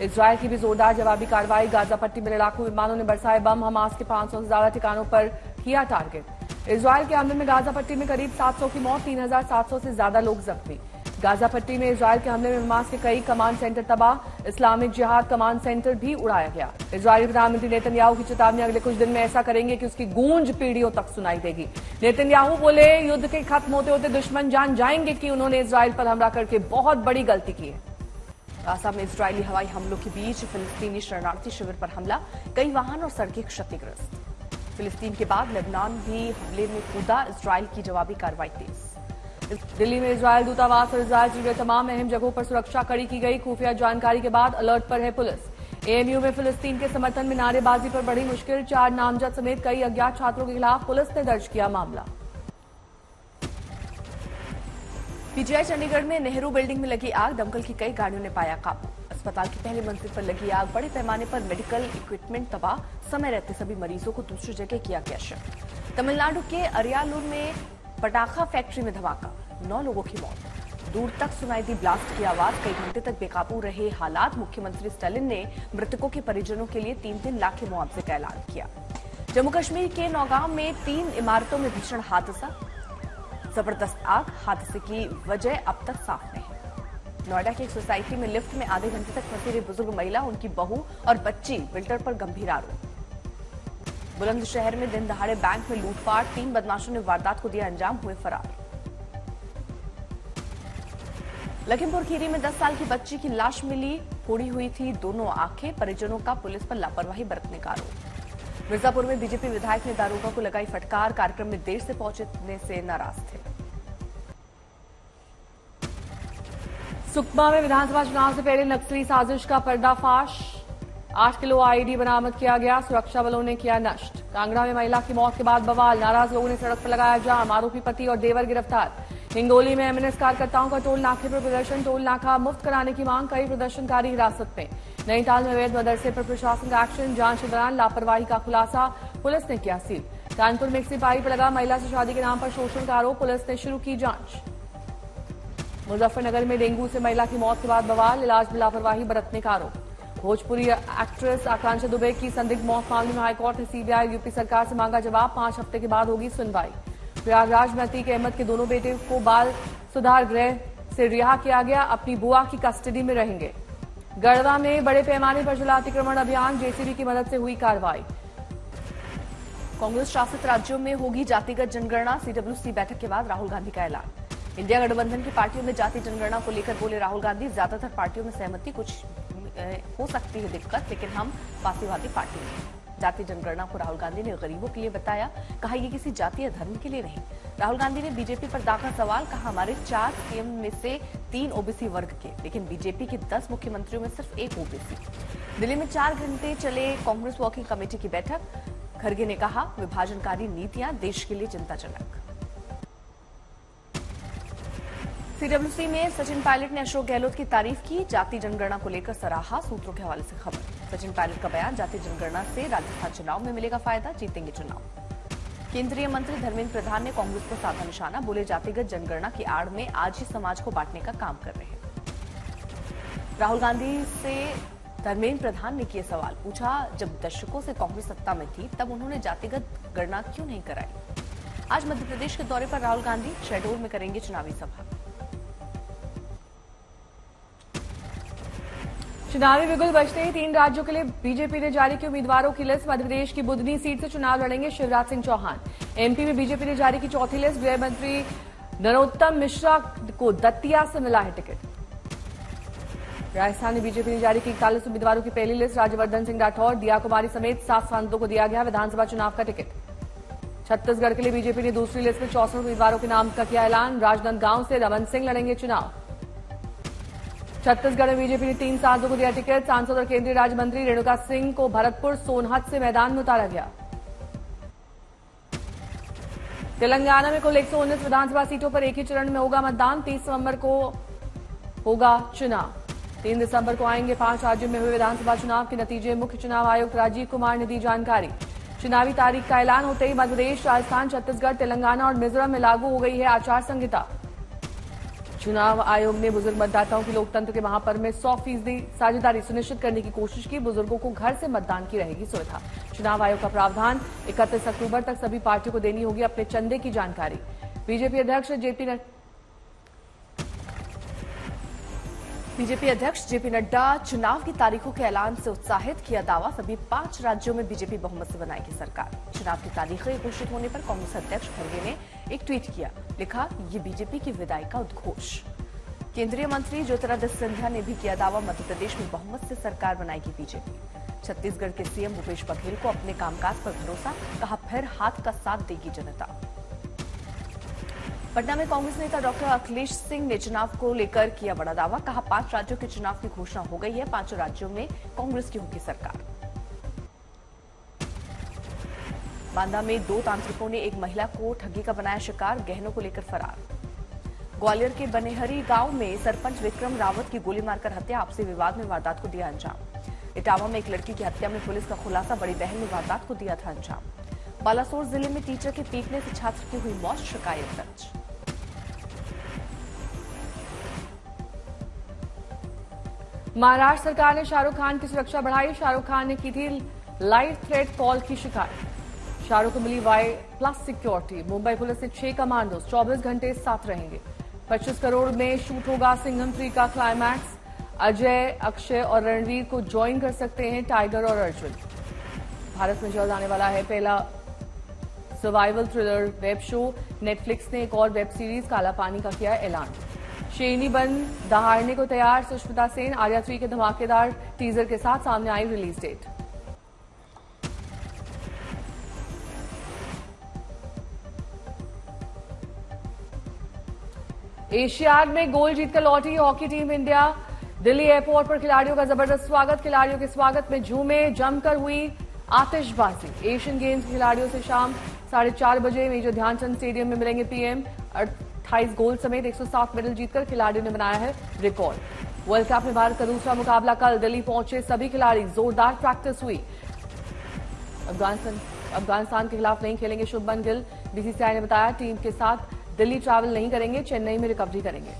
Israel की भी जोरदार जवाबी कार्रवाई। गाजा पट्टी में लड़ाकू विमानों ने बरसाए बम। हमास के 500 से ज्यादा ठिकानों पर किया टारगेट। इजरायल के हमले में गाजा पट्टी में करीब 700 की मौत, 3700 से ज्यादा लोग जख्मी। गाजा पट्टी में इजरायल के हमले में हमास के कई कमांड सेंटर तबाह। इस्लामिक जिहाद कमांड सेंटर भी उड़ाया गया। इजरायली प्रधानमंत्री नेतन्याहू की चेतावनी, अगले कुछ दिन में ऐसा करेंगे कि उसकी गूंज पीढ़ियों तक सुनाई देगी। नेतन्याहू बोले, युद्ध के खत्म होते होते दुश्मन जान जाएंगे कि उन्होंने इजरायल पर हमला करके बहुत बड़ी गलती की है। गाजा में इजरायली हवाई हमलों के बीच फिलिस्तीनी शरणार्थी शिविर पर हमला, कई वाहन और सड़कें क्षतिग्रस्त। फिलिस्तीन के बाद लेबनान भी हमले में कूदा, इजरायल की जवाबी कार्रवाई तेज। दिल्ली में इजरायल दूतावास और इजरायल से जुड़े तमाम अहम जगहों पर सुरक्षा कड़ी की गई। खुफिया जानकारी के बाद अलर्ट पर है पुलिस। एएमयू में फिलिस्तीन के समर्थन में नारेबाजी पर बड़ी मुश्किल। 4 नामजद समेत कई अज्ञात छात्रों के खिलाफ पुलिस ने दर्ज किया मामला। पीजीआई चंडीगढ़ में नेहरू बिल्डिंग में लगी आग, दमकल की कई गाड़ियों ने पाया काबू। अस्पताल की पहली मंजिल पर लगी आग, बड़े पैमाने पर मेडिकल इक्विपमेंट तबाह, समय रहते सभी मरीजों को दूसरी जगह किया गया शिफ्ट। तमिलनाडु के अरियालूर में पटाखा फैक्ट्री में धमाका, 9 लोगों की मौत। दूर तक सुनाई दी ब्लास्ट की आवाज, कई घंटे तक बेकाबू रहे हालात। मुख्यमंत्री स्टालिन ने मृतकों के परिजनों के लिए 3-3 लाख के मुआवजे का ऐलान किया। जम्मू कश्मीर के नौगांव में 3 इमारतों में भीषण हादसा, जबरदस्त आग। हादसे की वजह अब तक साफ नहीं। नोएडा की एक सोसाइटी में लिफ्ट में आधे घंटे तक फंसी रही बुजुर्ग महिला, उनकी बहू और बच्ची, बिल्डर पर गंभीर आरोप। बुलंदशहर में दिन दहाड़े बैंक में लूटपाट, 3 बदमाशों ने वारदात को दिया अंजाम, हुए फरार। लखीमपुर खीरी में 10 साल की बच्ची की लाश मिली, फोड़ी हुई थी दोनों आंखें। परिजनों का पुलिस पर लापरवाही बरतने का आरोप। मिर्जापुर में बीजेपी विधायक ने दारोगा को लगाई फटकार, कार्यक्रम में देर से पहुंचने से नाराज थे। सुकमा में विधानसभा चुनाव से पहले नक्सली साजिश का पर्दाफाश, 8 किलो आईडी बरामद किया गया, सुरक्षा बलों ने किया नष्ट। कांगड़ा में महिला की मौत के बाद बवाल, नाराज लोगों ने सड़क पर लगाया जाम, आरोपी पति और देवर गिरफ्तार। हिंगोली में एमएनएस कार्यकर्ताओं का टोल नाके पर प्रदर्शन, टोल नाका मुफ्त कराने की मांग, कई प्रदर्शनकारी हिरासत में। नैनीताल में अवैध मदरसे पर प्रशासन का एक्शन, जांच के दौरान लापरवाही का खुलासा, पुलिस ने किया सील। कानपुर में एक सिपाही पर लगा महिला से शादी के नाम पर शोषण का आरोप, पुलिस ने शुरू की जांच। मुजफ्फरनगर में डेंगू से महिला की मौत के बाद बवाल, इलाज में लापरवाही बरतने का आरोप। भोजपुरी एक्ट्रेस आकांक्षा दुबे की संदिग्ध मौत मामले में हाईकोर्ट ने सीबीआई यूपी सरकार से मांगा जवाब, 5 हफ्ते के बाद होगी सुनवाई। प्रयागराज में अतीक अहमद के दोनों बेटे को बाल सुधार गृह से रिहा किया गया, अपनी बुआ की कस्टडी में रहेंगे। गढ़वा में बड़े पैमाने पर जिला अतिक्रमण अभियान, जेसीबी की मदद से हुई कार्रवाई। कांग्रेस शासित राज्यों में होगी जातिगत जनगणना, सीडब्ल्यूसी बैठक के बाद राहुल गांधी का ऐलान। इंडिया गठबंधन की पार्टियों में जाति जनगणना को लेकर बोले राहुल गांधी, ज्यादातर पार्टियों में सहमति, कुछ हो सकती है दिक्कत, लेकिन हम फासीवादी पार्टी हैं। जाति जनगणना को राहुल गांधी ने गरीबों के लिए बताया, कहा ये किसी जाति या धर्म के लिए नहीं। राहुल गांधी ने बीजेपी पर दागा सवाल, कहा हमारे 4 सीएम में से 3 ओबीसी वर्ग के, लेकिन बीजेपी के 10 मुख्यमंत्रियों में सिर्फ 1 ओबीसी। दिल्ली में 4 घंटे चले कांग्रेस वर्किंग कमेटी की बैठक, खड़गे ने कहा विभाजनकारी नीतियां देश के लिए चिंताजनक। सीडब्ल्यूसी में सचिन पायलट ने अशोक गहलोत की तारीफ की, जाति जनगणना को लेकर सराहा, सूत्रों के हवाले से खबर। सचिन पायलट का बयान, जाति जनगणना से राजस्थान चुनाव में मिलेगा फायदा, जीतेंगे चुनाव। केंद्रीय मंत्री धर्मेंद्र प्रधान ने कांग्रेस पर साधा निशाना, बोले जातिगत जनगणना की आड़ में आज ही समाज को बांटने का काम कर रहे हैं। राहुल गांधी से धर्मेंद्र प्रधान ने किए सवाल, पूछा जब दशकों से कांग्रेस सत्ता में थी तब उन्होंने जातिगत गणना क्यों नहीं कराई। आज मध्य प्रदेश के दौरे पर राहुल गांधी शहडोल में करेंगे चुनावी सभा। चुनावी बिगुल बजते ही 3 राज्यों के लिए बीजेपी ने जारी की उम्मीदवारों की लिस्ट। मध्यप्रदेश की बुधनी सीट से चुनाव लड़ेंगे शिवराज सिंह चौहान। एमपी में बीजेपी ने जारी की चौथी लिस्ट, गृह मंत्री नरोत्तम मिश्रा को दतिया से मिला है टिकट। राजस्थान में बीजेपी ने जारी की 41 उम्मीदवारों की पहली लिस्ट, राज्यवर्धन सिंह राठौर, दिया कुमारी समेत 7 सांसदों को दिया गया विधानसभा चुनाव का टिकट। छत्तीसगढ़ के लिए बीजेपी ने दूसरी लिस्ट में 64 उम्मीदवारों के नाम का किया ऐलान, राजनांदगांव से रमन सिंह लड़ेंगे चुनाव। छत्तीसगढ़ में बीजेपी ने 3 सांसदों को दिया टिकट, सांसद और केंद्रीय राज्य मंत्री रेणुका सिंह को भरतपुर सोनहत से मैदान में उतारा गया। तेलंगाना में कुल 119 विधानसभा सीटों पर एक ही चरण में होगा मतदान, 30 नवंबर को होगा चुनाव। 3 दिसंबर को आएंगे 5 राज्यों में हुए विधानसभा चुनाव के नतीजे, मुख्य चुनाव आयुक्त राजीव कुमार ने दी जानकारी। चुनावी तारीख का ऐलान होते ही मध्यप्रदेश, राजस्थान, छत्तीसगढ़, तेलंगाना और मिजोरम में लागू हो गई है आचार संहिता। चुनाव आयोग ने बुजुर्ग मतदाताओं की लोकतंत्र के महापर्व में 100% साझेदारी सुनिश्चित करने की कोशिश की। बुजुर्गों को घर से मतदान की रहेगी सुविधा। चुनाव आयोग का प्रावधान 31 अक्टूबर तक सभी पार्टियों को देनी होगी अपने चंदे की जानकारी। बीजेपी अध्यक्ष जेपी नड्डा चुनाव की तारीखों के ऐलान से उत्साहित, किया दावा सभी 5 राज्यों में बीजेपी बहुमत से बनाएगी सरकार। चुनाव की तारीखें घोषित होने पर कांग्रेस अध्यक्ष खड़गे ने एक ट्वीट किया, लिखा, ये बीजेपी की विदाई का उद्घोष। केंद्रीय मंत्री ज्योतिरादित्य सिंधिया ने भी किया दावा, मध्य प्रदेश में बहुमत से सरकार बनाएगी बीजेपी। छत्तीसगढ़ के सीएम भूपेश बघेल को अपने कामकाज पर भरोसा, कहा फिर हाथ का साथ देगी जनता। पटना में कांग्रेस नेता डॉक्टर अखिलेश सिंह ने चुनाव को लेकर किया बड़ा दावा, कहा 5 राज्यों के चुनाव की घोषणा हो गई है, 5 राज्यों में कांग्रेस की होगी सरकार। बांदा में 2 तांत्रिकों ने एक महिला को ठगी का बनाया शिकार, गहनों को लेकर फरार। ग्वालियर के बनेहरी गांव में सरपंच विक्रम रावत की गोली मारकर हत्या, आपसी विवाद में वारदात को दिया अंजाम। इटावा में एक लड़की की हत्या में पुलिस का खुलासा, बड़ी बहन ने वारदात को दिया था अंजाम। बालासोर जिले में टीचर के पीटने से छात्र की हुई मौत, शिकायत दर्ज। महाराष्ट्र सरकार ने शाहरुख खान की सुरक्षा बढ़ाई, शाहरुख खान ने की थी लाइव थ्रेट कॉल की शिकायत। शाहरुख को मिली Y+ सिक्योरिटी। मुंबई पुलिस ने 6 कमांडोज 24 घंटे साथ रहेंगे। 25 करोड़ में शूट होगा सिंघम 3 का क्लाइमैक्स। अजय, अक्षय और रणवीर को ज्वाइन कर सकते हैं टाइगर और अर्जुन। भारत में जल्द आने वाला है पहला survival thriller web show. Netflix ने एक और वेब सीरीज काला पानी का किया ऐलान। शेरनी बन दहाड़ने को तैयार सुष्मिता सेन, आर्या 3 के धमाकेदार टीजर के साथ सामने आई रिलीज डेट। एशियाड में गोल्ड जीतकर लौटी hockey team India. Delhi airport पर खिलाड़ियों का जबरदस्त स्वागत। खिलाड़ियों के स्वागत में झूमे, जमकर हुई आतिशबाजी। एशियन गेम्स के खिलाड़ियों से शाम 4:30 बजे मेजर ध्यानचंद स्टेडियम में मिलेंगे पीएम। 28 गोल्ड समेत 107 मेडल जीतकर खिलाड़ियों ने बनाया है रिकॉर्ड। वर्ल्ड कप में भारत का दूसरा मुकाबला कल। दिल्ली पहुंचे सभी खिलाड़ी, जोरदार प्रैक्टिस हुई। अफगानिस्तान के खिलाफ नहीं खेलेंगे शुभमन गिल। बीसीसीआई ने बताया टीम के साथ दिल्ली ट्रैवल नहीं करेंगे, चेन्नई में रिकवरी करेंगे।